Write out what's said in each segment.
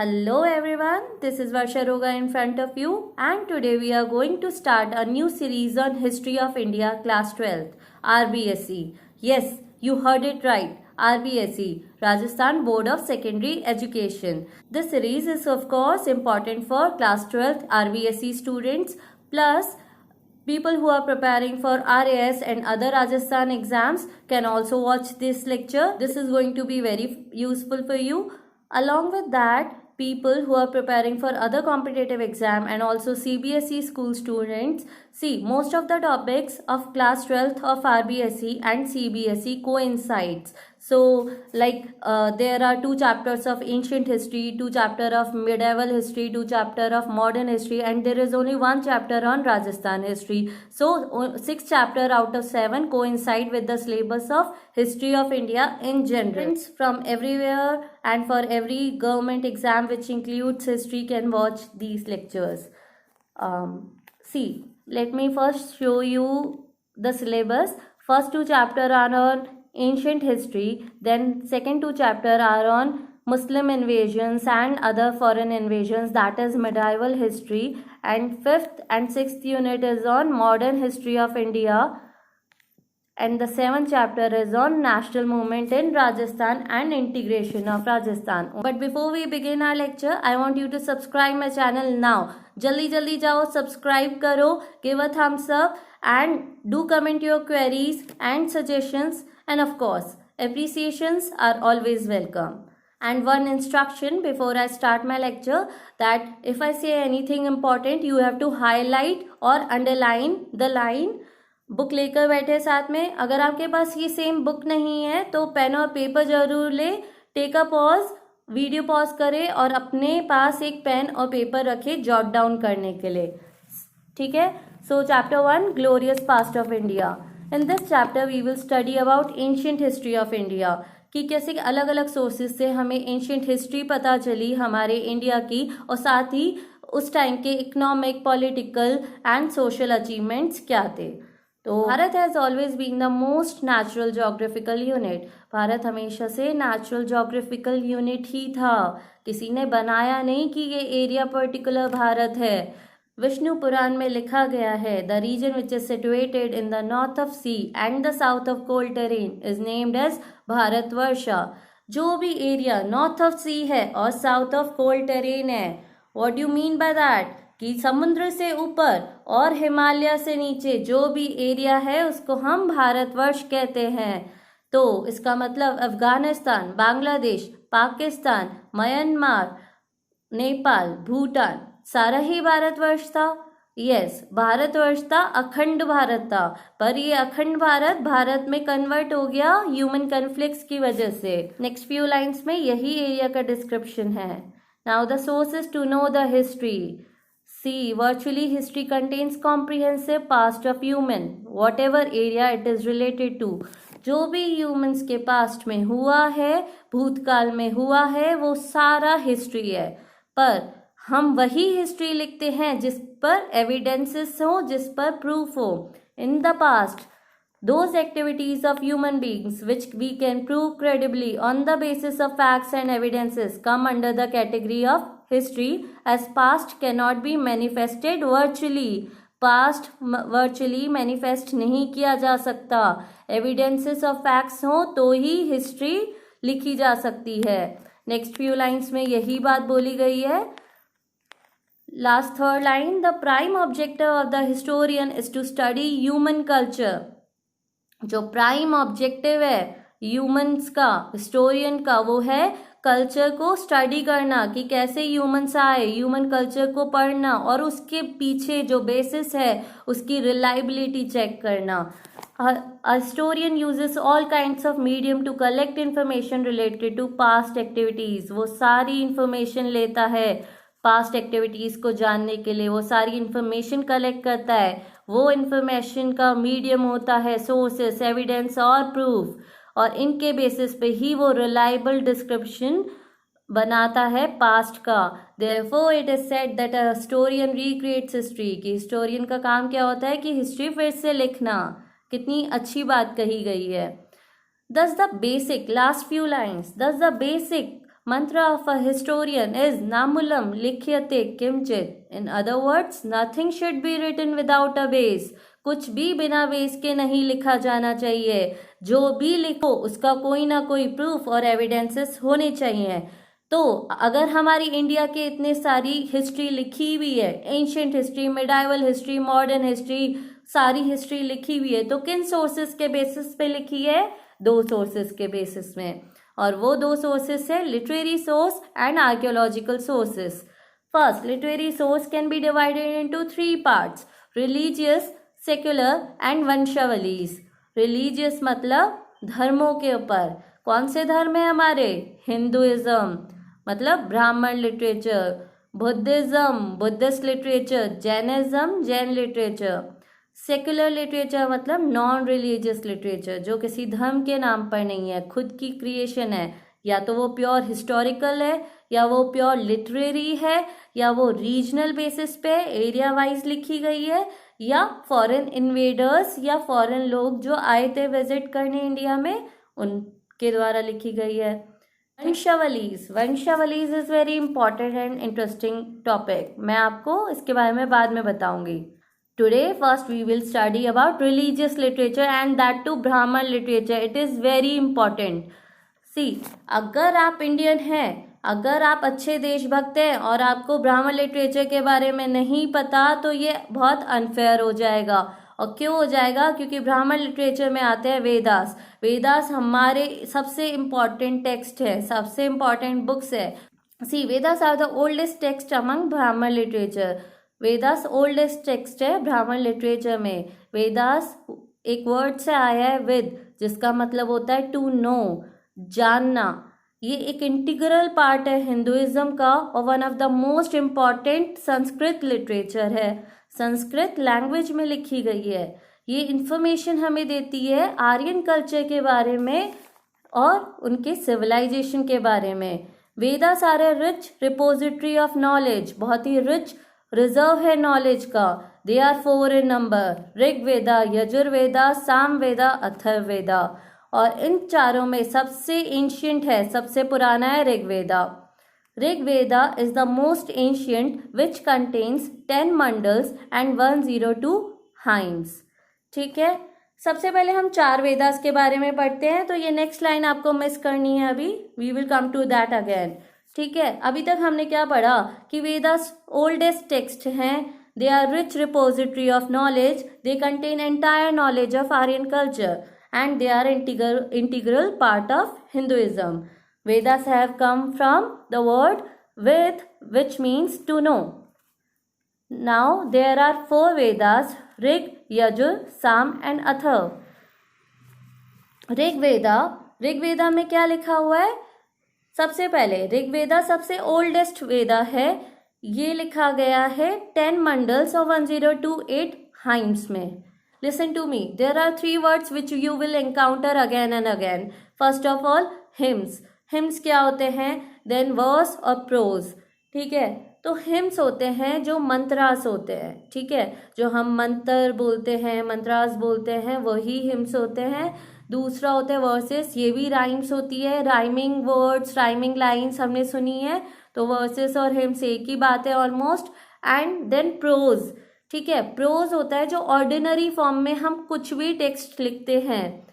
Hello everyone, this is Varsha Roga in front of you, and today we are going to start a new series on History of India class 12th RBSE. Yes, you heard it right, RBSE, Rajasthan Board of Secondary Education. This series is of course important for class 12th RBSE students plus people who are preparing for RAS and other Rajasthan exams can also watch this lecture. This is going to be very useful for you. Along with that, people who are preparing for other competitive exam and also CBSE school students, see, most of the topics of class 12th of RBSE and CBSE coincides. So there are 2 chapters of ancient history, 2 chapter of medieval history, 2 chapter of modern history, and there is only 1 chapter on Rajasthan history. So 6 chapter out of 7 coincide with the syllabus of history of India in general. From everywhere and for every government exam which includes history can watch these lectures. See, let me first show you the syllabus. First 2 chapter are on ancient history, then second 2 chapter are on Muslim invasions and other foreign invasions, that is medieval history, and 5th and 6th unit is on modern history of India, and the 7th chapter is on national movement in Rajasthan and integration of Rajasthan. But before we begin our lecture, I want you to subscribe my channel now. Jaldi jao, subscribe karo, give a thumbs up, and do comment your queries and suggestions, and of course appreciations are always welcome. And one instruction before I start my lecture, that if I say anything important, you have to highlight or underline the line. Book लेकर बैठे साथ में, अगर आपके पास ये same book नहीं है तो पेन और पेपर जरूर ले. Take a pause, video pause करें और अपने पास एक पेन और पेपर रखे जॉट डाउन करने के लिए. ठीक है. So chapter 1, glorious past of India. In this chapter we will study about ancient history of India, कि कैसे अलग अलग सोर्सेज से हमें एंशिएंट हिस्ट्री पता चली हमारे इंडिया की, और साथ ही उस टाइम के economic, political and social achievements क्या थे. तो Bharat has always been the most natural geographical unit. भारत हमेशा से नेचुरल जोग्राफिकल यूनिट ही था. किसी ने बनाया नहीं कि ये एरिया पर्टिकुलर भारत है. विष्णु पुराण में लिखा गया है, the region which is situated in the north of sea and the south of cold terrain is named as Bharatvarsha. जो भी एरिया नॉर्थ ऑफ सी है और साउथ ऑफ कोल्ड टेरेन है, what do mean by that, कि समुद्र से ऊपर और हिमालय से नीचे जो भी एरिया है उसको हम भारतवर्ष कहते हैं. तो इसका मतलब अफगानिस्तान, बांग्लादेश, पाकिस्तान, म्यांमार, नेपाल, भूटान सारा ही भारतवर्ष था. यस, भारतवर्ष था, अखंड भारत था. पर ये अखंड भारत में कन्वर्ट हो गया ह्यूमन कन्फ्लिक्ट्स की वजह से. नेक्स्ट फ्यू लाइंस में यही एरिया का डिस्क्रिप्शन है. Now the sources to know the history. See, virtually history contains comprehensive past of human, whatever area it is related to. जो भी humans के past में हुआ है, भूतकाल में हुआ है, वो सारा history है. पर हम वही history लिखते हैं जिस पर evidences हो, जिस पर proof हो. In the past, those activities of human beings which we can prove credibly on the basis of facts and evidences come under the category of history, as past cannot be manifested virtually. Past virtually manifest नहीं किया जा सकता. Evidences of facts हो तो ही history लिखी जा सकती है. Next few lines में यही बात बोली गई है. Last third line, the prime objective of the historian is to study human culture. जो प्राइम ऑब्जेक्टिव है ह्यूमंस का, हिस्टोरियन का, वो है कल्चर को स्टडी करना, कि कैसे ह्यूमंस आए, ह्यूमन कल्चर को पढ़ना और उसके पीछे जो बेसिस है उसकी रिलायबिलिटी चेक करना. A historian uses all kinds of medium to collect information related to past activities. वो सारी इंफॉर्मेशन लेता है पास्ट एक्टिविटीज़ को जानने के लिए, वो सारी इंफॉर्मेशन कलेक्ट करता है. वो इंफॉर्मेशन का मीडियम होता है सोर्सेस, एविडेंस और प्रूफ, और इनके बेसिस पे ही वो रिलायबल डिस्क्रिप्शन बनाता है पास्ट का. Therefore it is said that a historian recreates history, कि हिस्टोरियन का काम क्या होता है कि हिस्ट्री फिर से लिखना. कितनी अच्छी बात कही गई है. Thus the basic, last few lines, thus the basic Mantra of a historian is Namulam likhyate kimchit. In other words, nothing should be written without a base. कुछ भी बिना बेस के नहीं लिखा जाना चाहिए. जो भी लिखो उसका कोई ना कोई प्रूफ और एविडेंसेस होने चाहिए. तो अगर हमारी इंडिया के इतने सारी हिस्ट्री लिखी हुई है, ancient history, medieval history, modern history, सारी हिस्ट्री लिखी हुई है, तो किन सोर्सेस के बेसिस पे लिखी है? 2 सोर्सेस के बेसिस में. और वो 2 सोर्सेस है literary source and archaeological sources. First, literary source can be divided into 3 parts: religious, secular and वंशावलीज. रिलीजियस मतलब धर्मों के ऊपर. कौन से धर्म है हमारे? हिंदुइज्म मतलब ब्राह्मण literature, Buddhism Buddhist literature, Jainism Jain literature. Secular literature मतलब नॉन रिलीजियस लिटरेचर, जो किसी धर्म के नाम पर नहीं है, खुद की क्रिएशन है. या तो वो प्योर हिस्टोरिकल है, या वो प्योर लिटरेरी है, या वो रीजनल बेसिस पे एरिया वाइज लिखी गई है, या फॉरेन इन्वेडर्स या फॉरेन लोग जो आए थे विजिट करने इंडिया में, उनके द्वारा लिखी गई है. वंशावलीज is very important and interesting topic. मैं आपको इसके बारे में बाद में बताऊंगी. Today, first we will study about religious literature and that too Brahman literature. It is very important. See, अगर आप इंडियन हैं, अगर आप अच्छे देशभक्त हैं और आपको ब्राह्मण लिटरेचर के बारे में नहीं पता, तो ये बहुत अनफेयर हो जाएगा. और क्यों हो जाएगा? क्योंकि ब्राह्मण लिटरेचर में आते हैं वेदास. वेदास हमारे सबसे इम्पॉर्टेंट टेक्स्ट है, सबसे इम्पॉर्टेंट बुक्स है. See, Vedas are the oldest text among Brahmana literature. Vedas oldest text है ब्राह्मण लिटरेचर में. वेदास एक वर्ड से आया है विद, जिसका मतलब होता है टू नो, जानना. ये एक इंटीग्रल पार्ट है हिंदुइज्म का और one of the most important Sanskrit literature है. संस्कृत लैंग्वेज में लिखी गई है. ये इंफॉर्मेशन हमें देती है आर्यन कल्चर के बारे में और उनके सिविलाइजेशन के बारे में. Vedas are a rich repository of knowledge. बहुत ही रिच रिजर्व है नॉलेज का. They are 4 in number: Rigveda, Yajurveda, Samaveda, Atharvaveda. और इन चारों में सबसे एंशियंट है, सबसे पुराना है Rigveda. Rigveda is the most ancient which contains 10 mandals and 102 hymns. ठीक है, सबसे पहले हम 4 वेदास के बारे में पढ़ते हैं. तो ये नेक्स्ट लाइन आपको मिस करनी है अभी. We will come to that again. ठीक है, अभी तक हमने क्या पढ़ा कि वेदास ओल्डेस्ट टेक्स्ट हैं. They are rich repository of knowledge. They contain entire knowledge of Aryan culture and they are integral part of Hinduism. Vedas have come from the word Ved, which means to know. Now there are 4 Vedas: Rig, Yajur, Sam and Atharv. Rigveda में क्या लिखा हुआ है? सबसे पहले ऋग्वेदा सबसे oldest वेदा है. ये लिखा गया है 10 मंडल्स और 1028 हाइम्स में. Listen to me. There are 3 words which you will encounter again and again. First of all, hymns. Hymns क्या होते हैं? Then verse और prose. ठीक है, तो hymns होते हैं जो मंत्रास होते हैं. ठीक है, जो हम मंत्र बोलते हैं, मंत्रास बोलते हैं, वही hymns होते हैं. दूसरा होता है वर्सेस. ये भी राइम्स होती है, राइमिंग वर्ड्स, राइमिंग लाइन्स हमने सुनी है. तो वर्सेस और hymns एक ही बात है ऑलमोस्ट. And then pros. ठीक है, प्रोज होता है जो ऑर्डिनरी फॉर्म में हम कुछ भी टेक्स्ट लिखते हैं,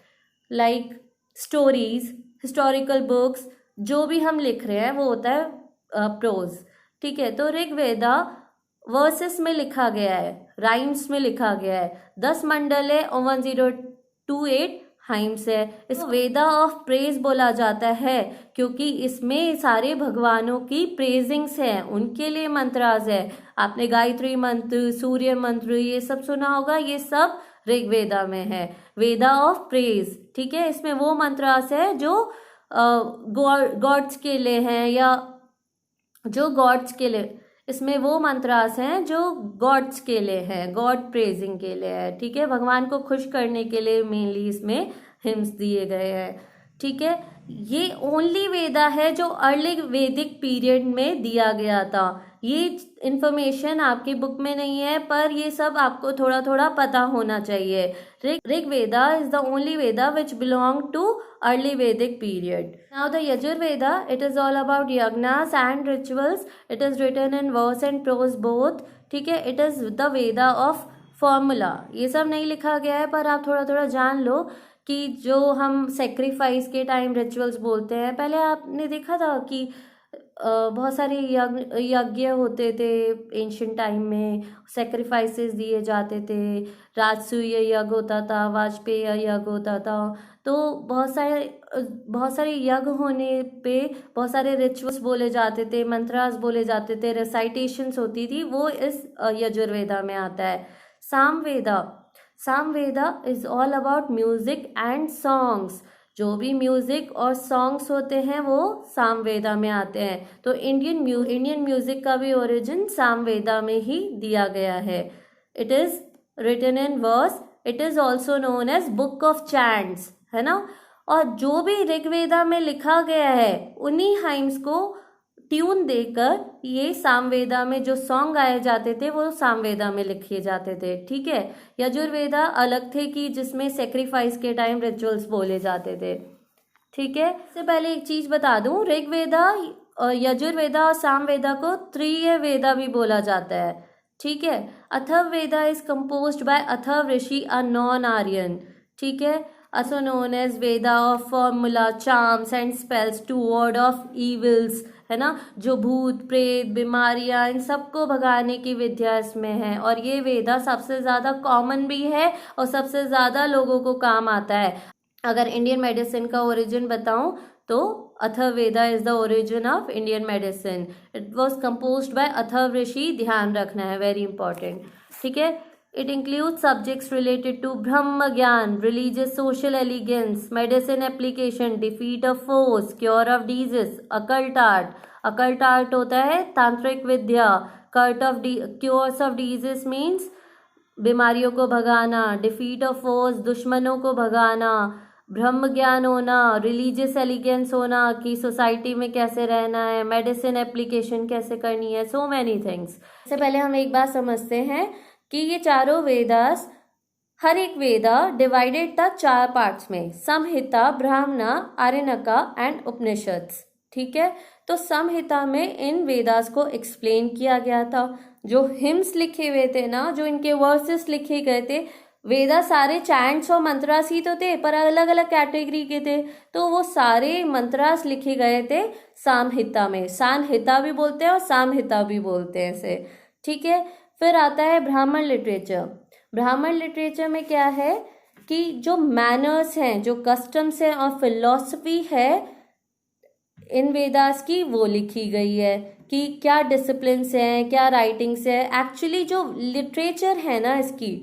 लाइक स्टोरीज, हिस्टोरिकल बुक्स, जो भी हम लिख रहे हैं वो होता है प्रोज. ठीक है, तो ऋग्वेदा वर्सेस में लिखा गया है, राइम्स में लिखा गया है. 10 मंडल है और 1028 हाइम्स है. इस वेदा ऑफ प्रेज बोला जाता है क्योंकि इसमें सारे भगवानों की प्रेजिंग्स हैं, उनके लिए मंत्रास है. आपने गायत्री मंत्र, सूर्य मंत्र ये सब सुना होगा, ये सब ऋग्वेदा में है. वेदा ऑफ प्रेज. ठीक है, इसमें वो मंत्रास है जो गॉड्स के लिए हैं, या जो गॉड्स के लिए, इसमें वो मंत्रास हैं जो गॉड्स के लिए हैं, गॉड प्रेजिंग के लिए है. ठीक है, भगवान को खुश करने के लिए मेनली इसमें हिम्स दिए गए हैं. ठीक है, ये ओनली वेदा है जो अर्ली वैदिक पीरियड में दिया गया था। ये इंफॉर्मेशन आपकी बुक में नहीं है, पर ये सब आपको थोड़ा थोड़ा पता होना चाहिए। Rig Veda is the only Veda which belong to early Vedic period. Now the Yajurveda, it is all about yajnas and rituals. It is written in verse and prose both. ठीक है, it is the Veda of formula. ये सब नहीं लिखा गया है, पर आप थोड़ा थोड़ा जान लो कि जो हम सेक्रीफाइस के टाइम रिचुअल्स बोलते हैं, पहले आपने देखा था कि बहुत सारे यज्ञ होते थे एंशियंट टाइम में, सेक्रीफाइसेस दिए जाते थे, राजसूय यज्ञ होता था, वाजपेयी यज्ञ होता था। तो बहुत सारे यज्ञ होने पे बहुत सारे रिचुअल्स बोले जाते थे, मंत्रास बोले जाते थे, रेसाइटेशंस होती थी, वो इस यजुर्वेदा में आता है। Samaveda is all about music and songs. जो भी म्यूजिक और सॉन्ग्स होते हैं वो सामवेदा में आते हैं। तो इंडियन म्यूजिक का भी ओरिजिन सामवेदा में ही दिया गया है। It is written in verse. It is also known as book of chants, है ना। और जो भी ऋग्वेदा में लिखा गया है उन्हीं हाइम्स को ट्यून देकर ये सामवेदा में जो सॉन्ग गाए जाते थे वो सामवेदा में लिखे जाते थे। ठीक है, यजुर्वेदा अलग थे कि जिसमें सेक्रीफाइस के टाइम रिचुअल्स बोले जाते थे। ठीक है, इससे पहले एक चीज बता दूं, ऋग्वेदा, यजुर्वेदा और सामवेदा को त्रिय वेदा भी बोला जाता है। ठीक है, Atharvaveda is composed by Atharva rishi, a non Aryan. ठीक है, also known as Veda of formula, charms and spells to ward off evils, है ना। जो भूत प्रेत बीमारियां इन सबको भगाने की विद्या इसमें है। और ये वेदा सबसे ज़्यादा कॉमन भी है और सबसे ज़्यादा लोगों को काम आता है। अगर इंडियन मेडिसिन का ओरिजिन बताऊं तो Atharvaveda is the origin of Indian medicine. It was composed by Atharva rishi, ध्यान रखना है, वेरी इंपॉर्टेंट। ठीक है, it includes subjects related to Brahma Gyan, religious social elegance, medicine application, defeat of foes, cure of disease, occult art. Occult art होता है तांत्रिक विद्या। cures of disease means बीमारियों को भगाना, defeat of foes दुश्मनों को भगाना, ब्रह्म ज्ञान होना, रिलीजियस एलिगेंस होना कि सोसाइटी में कैसे रहना है, मेडिसिन एप्लीकेशन कैसे करनी है, सो मैनी थिंग्स। इससे पहले हम एक बात समझते हैं कि ये चारों वेदास, हर एक वेदा डिवाइडेड था 4 पार्ट्स में, संहिता, ब्राह्मणा, आर्यनका एंड उपनिषद्स। ठीक है, तो संहिता में इन वेदास को एक्सप्लेन किया गया था। जो हिम्स लिखे हुए थे ना, जो इनके वर्सेस लिखे गए थे, वेदा सारे चैंट्स और मंत्रास ही तो थे, पर अलग अलग कैटेगरी के थे। तो वो सारे मंत्रास लिखे गए थे सामहिता में। सानहिता भी बोलते हैं और सामहिता भी बोलते हैं इसे। ठीक है, फिर आता है ब्राह्मण लिटरेचर। ब्राह्मण लिटरेचर में क्या है कि जो मैनर्स हैं, जो कस्टम्स हैं और फिलॉसफी है इन वेदास की, वो लिखी गई है कि क्या डिसिप्लिन्स हैं, क्या राइटिंग्स है। एक्चुअली जो लिटरेचर है ना इसकी,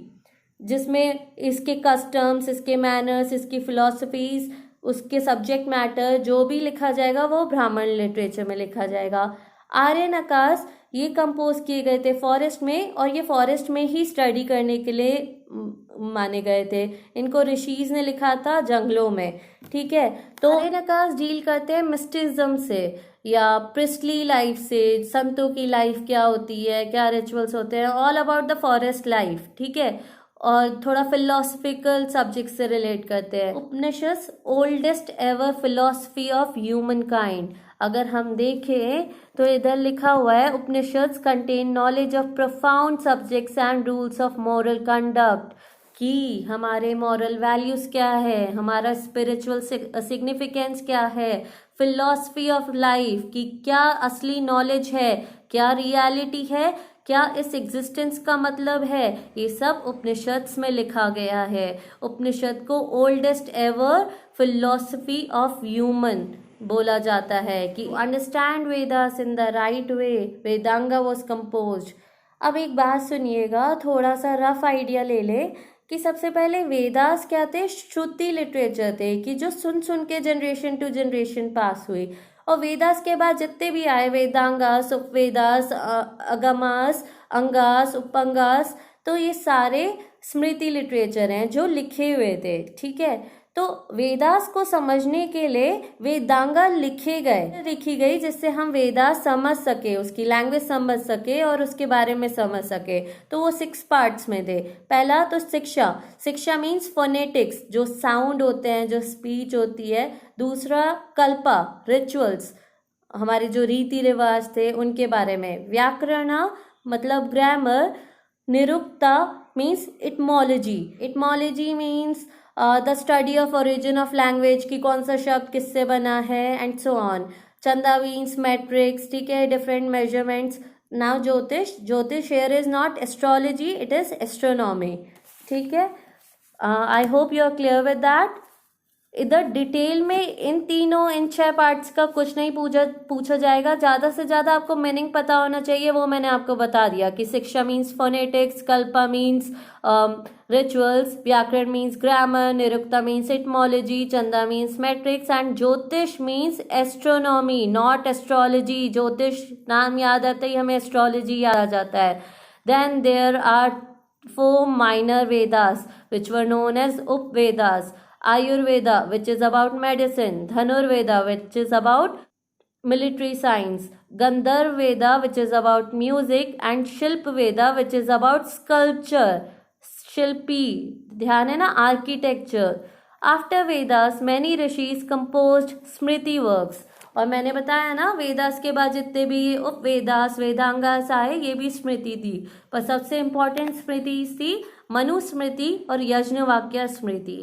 जिसमें इसके कस्टम्स, इसके मैनर्स, इसकी फिलॉसफीज, उसके सब्जेक्ट मैटर जो भी लिखा जाएगा वो ब्राह्मण लिटरेचर में लिखा जाएगा। आर्यनकास ये कंपोज किए गए थे फॉरेस्ट में, और ये फॉरेस्ट में ही स्टडी करने के लिए माने गए थे। इनको ऋषिज ने लिखा था जंगलों में। ठीक है, तो आर्यनकास डील करते हैं मिस्टिज्म से या प्रिस्टली लाइफ से, संतों की लाइफ क्या होती है, क्या रिचुअल्स होते हैं, all about the forest life. ठीक है, और थोड़ा फिलोसफिकल सब्जेक्ट से रिलेट करते हैं। Upanishad oldest ever philosophy of human kind. अगर हम देखें तो इधर लिखा हुआ है, Upanishad contain knowledge of profound subjects and rules of moral conduct, कि हमारे मॉरल वैल्यूज क्या है, हमारा स्पिरिचुअल सिग्निफिकेंस क्या है, फिलॉसफी ऑफ लाइफ की क्या असली नॉलेज है, क्या रियलिटी है, क्या इस एग्जिस्टेंस का मतलब है, ये सब उपनिषद्स में लिखा गया है। उपनिषद को oldest ever philosophy of human बोला जाता है कि understand Vedas in the right way, Vedanga was composed. अब एक बात सुनिएगा, थोड़ा सा रफ आइडिया ले ले कि सबसे पहले वेदास क्या थे, श्रुति लिटरेचर थे कि जो सुन सुन के जनरेशन टू जनरेशन पास हुई। और वेदास के बाद जितने भी आए, वेदांगास, उपवेदास, अगमास, अंगास, उपंगास, तो ये सारे स्मृति लिटरेचर हैं जो लिखे हुए थे। ठीक है, तो वेदास को समझने के लिए वेदांगा लिखी गई जिससे हम वेदास समझ सके, उसकी लैंग्वेज समझ सके और उसके बारे में समझ सके। तो वो 6 पार्ट्स में थे। पहला तो शिक्षा मीन्स फोनेटिक्स, जो साउंड होते हैं, जो स्पीच होती है। दूसरा कल्पा, रिचुअल्स, हमारे जो रीति रिवाज थे उनके बारे में। व्याकरण मतलब grammar. Nirukta means etymology means the study of origin of language, की कौन सा शब्द किससे बना है, and so on. Chhanda means metrics, ठीक है, different measurements. Now Jyotish here is not astrology, it is astronomy, ठीक है। I hope you are clear with that. इधर डिटेल में इन 6 पार्ट्स का कुछ नहीं पूछा जाएगा। ज़्यादा से ज़्यादा आपको मीनिंग पता होना चाहिए, वो मैंने आपको बता दिया कि शिक्षा means phonetics, Kalpa means rituals, व्याकरण मीन्स ग्रामर, निरुक्ता मीन्स इटमोलॉजी, चंदा मीन्स मैट्रिक्स, एंड ज्योतिष मीन्स एस्ट्रोनॉमी, नॉट एस्ट्रोलॉजी। ज्योतिष नाम याद आते ही हमें एस्ट्रोलॉजी याद आ जाता है। Then there are 4 minor Vedas which were known as Upavedas. Ayurveda, which is about medicine. Dhanurveda, which is about military science. Gandharveda, which is about music. And Shilpveda, which is about sculpture. Shilpi, ध्यान है ना, architecture. After Vedas, many rishis composed Smriti works. और मैंने बताया ना, वेदास के बाद जितने भी उपवेदास, वेदांगास आए, ये भी स्मृति थी। पर सबसे इंपॉर्टेंट स्मृति थी मनुस्मृति और यज्ञवाक्य स्मृति।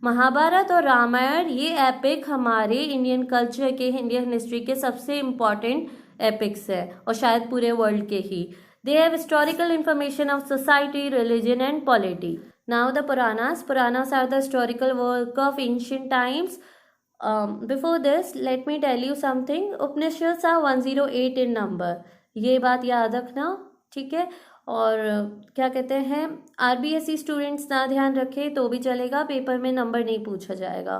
महाभारत और रामायण ये एपिक हमारे इंडियन कल्चर के, इंडियन हिस्ट्री के सबसे इम्पॉर्टेंट एपिक्स है, और शायद पूरे वर्ल्ड के ही। They have historical information of society, religion and polity. Now the Puranas are the historical work of ancient times. Before this let me tell you something. Upanishads are 108 in number, ये बात याद रखना, ठीक है। और क्या कहते हैं, आरबीएसई स्टूडेंट्स ना ध्यान रखे तो भी चलेगा, पेपर में नंबर नहीं पूछा जाएगा।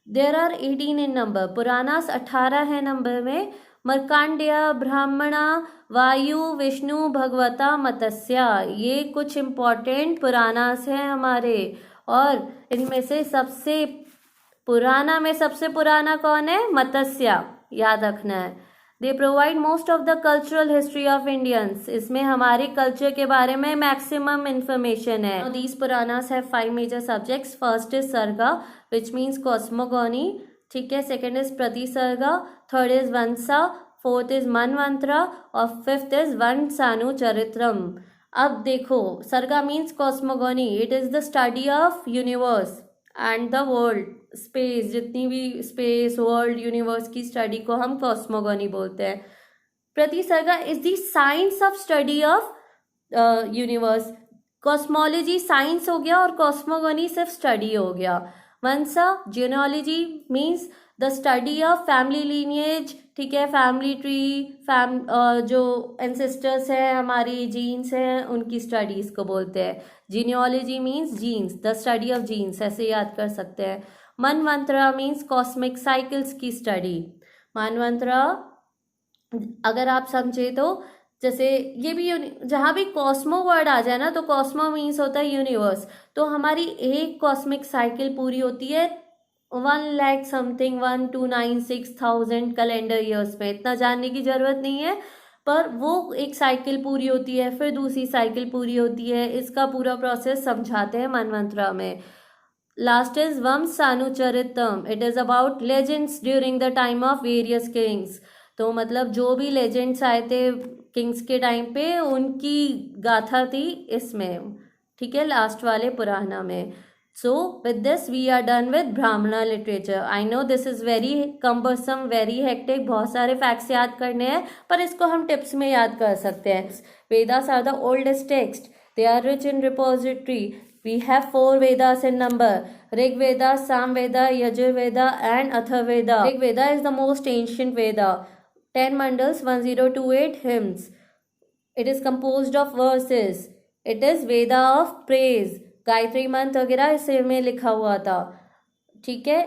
There are 18 in number. Puranas 18 है नंबर में। मर्कांडेय, ब्राह्मणा, वायु, विष्णु, भगवता, मत्स्य, ये कुछ इम्पॉर्टेंट पुराणास हैं हमारे। और इनमें से सबसे पुराना कौन है? मत्स्य, याद रखना है। They provide most of the cultural history of Indians. इसमें हमारे कल्चर के बारे में मैक्सिमम इंफॉर्मेशन है। These Puranas have 5 major subjects. First is Sarga which means cosmogony, ठीक है। Second is Pratisarga, third is Vamsa, fourth is Manvantara और फिफ्थ इज वंशानुचरित्रम। अब देखो, Sarga means cosmogony, it is the study of universe and the world, space, जितनी भी space, world, universe की study को हम कॉस्मोगोनी बोलते हैं। Pratisarga is the science of study of universe. Cosmology science हो गया और कॉस्मोगोनी सिर्फ स्टडी हो गया। Vamsha, geology means the study of family lineage, ठीक है, फैमिली ट्री, जो एंसेस्टर्स हैं हमारी, जीन्स हैं, उनकी स्टडीज को बोलते हैं। Genealogy means genes, the study of genes, ऐसे याद कर सकते हैं। मनवंतरा मीन्स कॉस्मिक साइकिल्स की स्टडी। मनवंतरा अगर आप समझे तो, जैसे ये भी जहाँ भी कॉस्मो वर्ड आ जाए ना, तो कॉस्मो मीन्स होता है यूनिवर्स। तो हमारी एक कॉस्मिक साइकिल पूरी होती है 1 लाख समथिंग 1,296,000 कैलेंडर ईयर्स में। इतना जानने की जरूरत नहीं है, पर वो एक साइकिल पूरी होती है, फिर दूसरी साइकिल पूरी होती है। इसका पूरा प्रोसेस समझाते हैं मनवंतरा में। Last is Vanshanucharitam, it is about legends during the time of various kings. तो मतलब जो भी लेजेंड्स आए थे किंग्स के टाइम पे, उनकी गाथा थी इसमें, ठीक है, लास्ट वाले पुराना में। So with this we are done with Brahmana literature. I know this is very cumbersome, very hectic, बहुत सारे facts याद करने हैं, पर इसको हम tips में याद कर सकते हैं। Vedas are the oldest text. They are rich in repository. We have 4 Vedas in number: Rig Veda, Sam Veda, Yajur Veda and Atharvaveda. Rig Veda is the most ancient Veda. 10 mandals, 1028 hymns. It is composed of verses. It is Veda of praise. Gayatri मंत्र वगैरह इसे में लिखा हुआ था, ठीक है।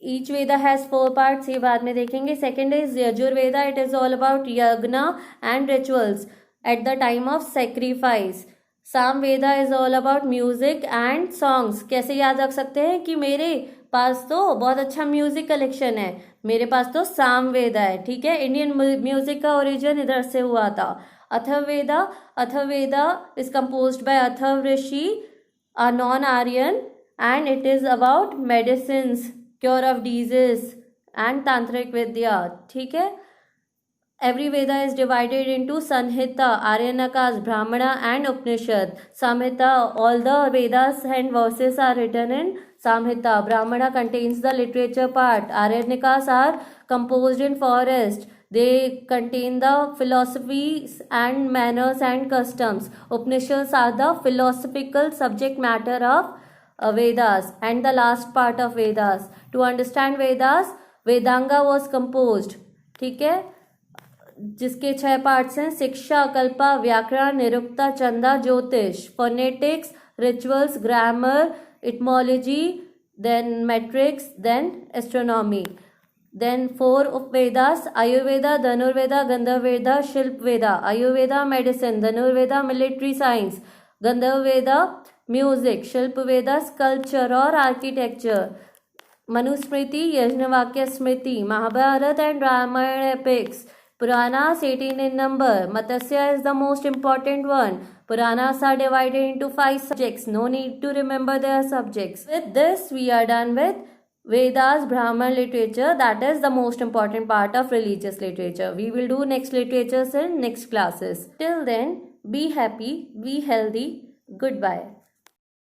Each Veda has 4 parts, ये बाद में देखेंगे। Second is Yajurveda, it is all about yajna and rituals at the time of sacrifice. Sama Veda is all about music and songs. कैसे याद रख सकते हैं कि मेरे पास तो बहुत अच्छा म्यूजिक कलेक्शन है, मेरे पास तो सामवेदा है, ठीक है। इंडियन म्यूजिक का ओरिजिन इधर से हुआ था। Atharvaveda, Atharvaveda is composed by Atharva rishi, a non Aryan, and it is about medicines, cure of disease and तांत्रिक विद्या, ठीक है। Every Veda is divided into Sanhita, Aryanyakas, Brahmana and Upanishad. Samhita, all the Vedas and verses are written in Samhita. Brahmana contains the literature part. Aranyakas are composed in forest. They contain the philosophies and manners and customs. Upanishads are the philosophical subject matter of Vedas and the last part of Vedas. To understand Vedas, Vedanga was composed. ठीक है, जिसके 6 parts हैं: शिक्षा, कल्पा, व्याकरण, Nirukta, Chhanda, Jyotish, phonetics, rituals, grammar, etymology, then metrics, then astronomy. Then 4 Upavedas: Ayurveda, Dhanurveda, Gandharvaveda, Shilpaveda. Ayurveda medicine, Dhanurveda military science, Gandharvaveda music, Shilpaveda sculpture और architecture. Manusmriti, Yajnavalkya Smriti, Mahabharata and Ramayana epics. Puranas 18 in number. Matsya is the most important one. Puranas are divided into 5 subjects. No need to remember their subjects. With this, we are done with Vedas, Brahman literature. That is the most important part of religious literature. We will do next literatures in next classes. Till then, be happy, be healthy. Goodbye.